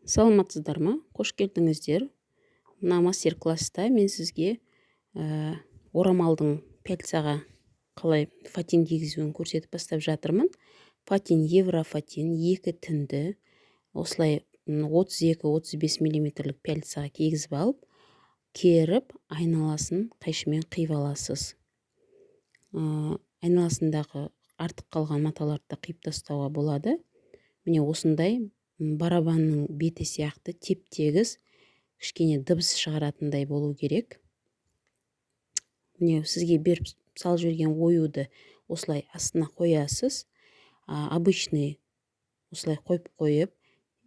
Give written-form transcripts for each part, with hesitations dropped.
Саламатсыздар ма? Қош келдіңіздер. Мына мастер-класста мен сізге орамалдың пяльцаға қалай фатин кигізуін көрсетіп бастап жатырмын. Фатин, еврофатин, 2 тінді осылай 32-35 мм пяльцаға кигізіп алып, керіп, айналасын қайшымен қиып аласыз. Айналасындағы артық қалған маталарды қиып тастауға болады. Міне осындай барабанның беті сияқты теп-тегіс, кішкене дыбыс шығаратындай болу керек. Міне сізге беріп салып жіберген оюды осылай астына қоясыз. Обычный осылай қойып,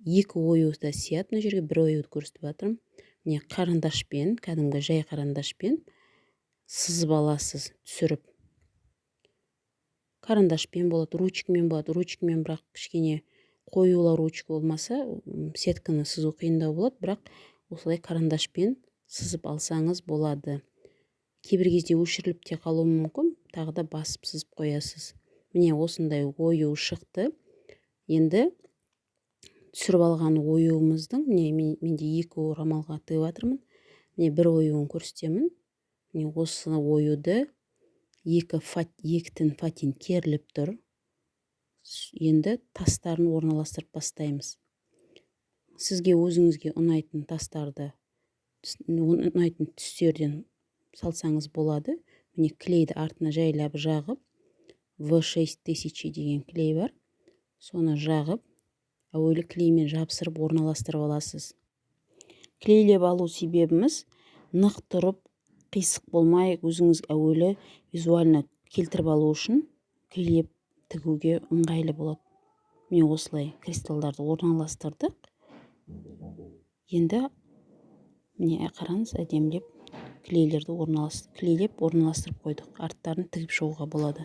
екі оюда сият, мына жерге бір оюды көрсетіп жатырмын. Міне қарындашпен, кәдімгі жай қарындашпен сызып аласыз, түсіріп. Қарындашпен болады, ручкамен болады, ручкамен бірақ кішкене қоюлар ручка болмаса, сетканы сызу қиындау болады, бірақ осылай қарындашпен сызып алсаңыз болады. Кейбір кезде өшіріліп те қалуы мүмкін, тағы да басып сызып қоясыз. Міне осындай ою шықты. Енді түсіріп алған оюымыздың, менде 2 орамалға тігіп жатырмын. Міне бір оюын көрсетемін. Міне осы оюды 2 тін фатин керіліп тұр. Енді тастарын орналастырып бастаймыз. Сізге өзіңізге ұнайтын тастарды, ұнайтын түстерден салсаңыз болады. Міне клейді артына жайлап жағып, V6000 деген клей бар. Соны жағып, әуелі клеймен жабыстырып орналастырып аласыз. Клейлеп алу себебіміз нық тұрып, қисық болмай, өзіңіз әуелі визуально келтіріп алу үшін клейлеп тігуге ыңғайлы болады. Міне осылай кристалдарды орналастырдық. Енді міне қараңыз, әдемілеп клейлеп орналастырып қойдық. Арттарын тігіп шығуға болады.